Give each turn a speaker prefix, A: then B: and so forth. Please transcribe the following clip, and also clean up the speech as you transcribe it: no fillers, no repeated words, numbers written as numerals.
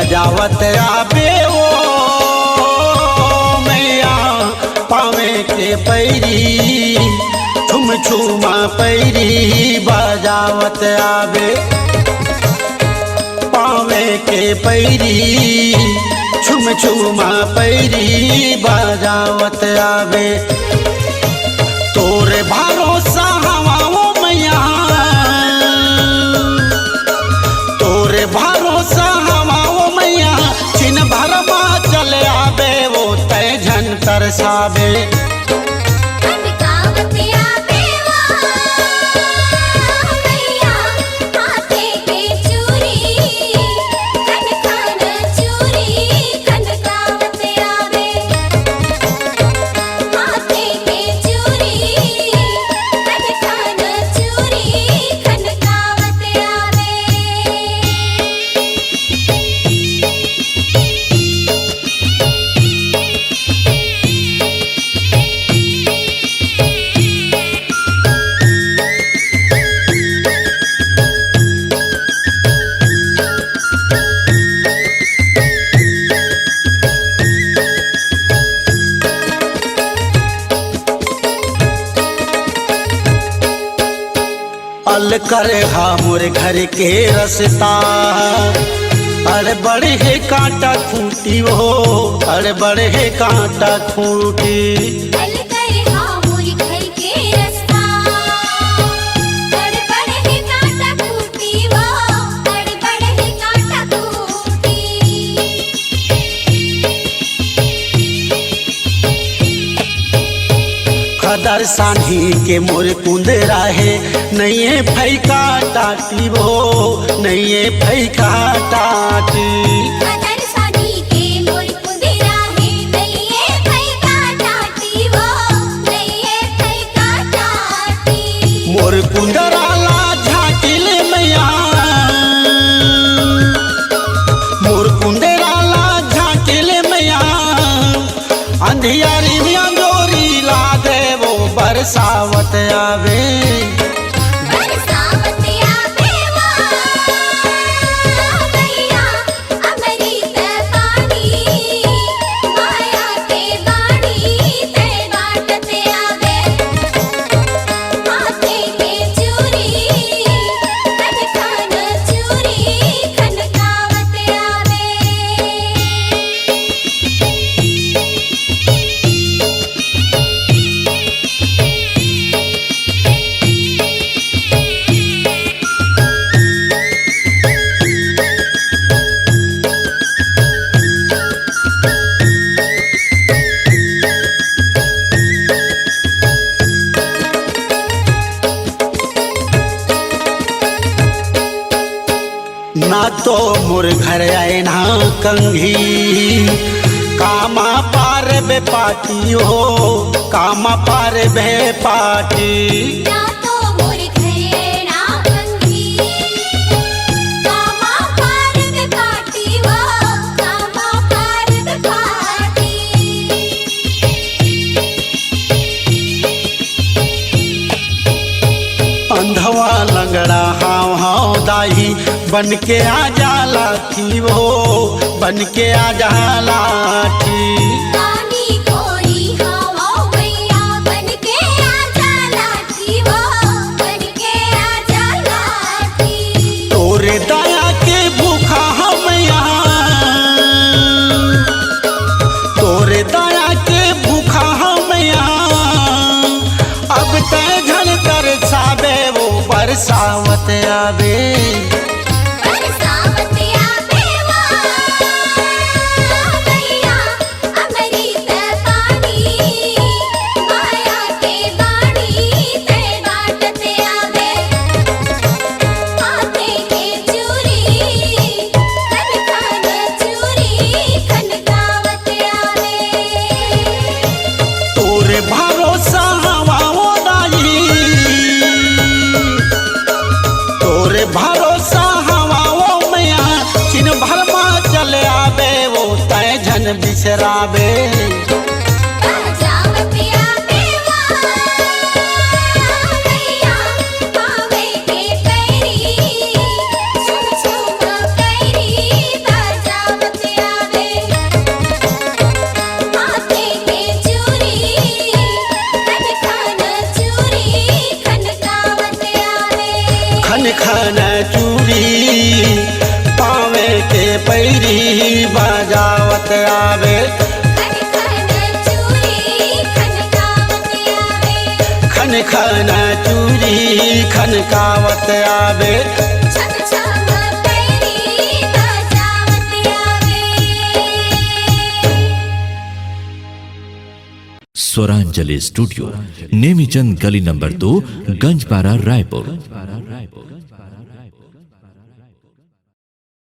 A: बजावत आवे ओ मैया पावे के पैरी छुम छुमा पैरी बजावत आवे पावे के पैरी छुम छुमा पैरी बजावत आवे तोरे भरोसा हवाओ मैया तोरे भरोसा हवाओ मैया छिन भरमा चले आवे वो तय झन तरसावे अल करे हमर घर के रस्ता अरे बड़े है कांटा खूटी हो अरे बड़े है कांटा खूटी खदर सानी के मोर कुंदरा है नहीं फैका टाटी वो नहीं फैका टाटी
B: खदर सानी के मोर कुंदरा है नहीं फैका टाटी वो नहीं फैका टाटी
A: मोर कुंदरा ला झाकिल मैया मोर कुंदरा ला झाकिल मैया अंधियारी में अंजोरी ला दे वो बरसावत आवे ना तो मोर घर आए ना कंघी कामा पार बे पाटी हो कामा पार बे पाटी
B: ना तो मोर घर ना कंघी कामा पार बे पाटी वो कामा पार बे पाटी
A: अंधवा लंगड़ा हाव हाव दाही बन के आ जाला थी वो बन के आ जाला थी
B: कानी कोरी हवा मैया बन के आ जाला थी वो बन के आ जाला थी
A: तोरे दया के भूखा हमया तोरे दया के भूखा हमया अब तय झन कर साबे वो बरसावत आवे भरोसा हवाओं में चिन भरमा चले आवे वो तय झन बिसरावे
B: बजावत
A: खन खन चूड़ी पावे के पैरी बजावत आवे
B: खन खन चूड़ी खनकावत आवे
A: खन खन चूड़ी खनकावत आवे
B: छम छम पैरी बजावत आवे।
C: स्वरांजलि स्टूडियो, नेमीचंद गली नंबर 2, गंजपारा, रायपुर।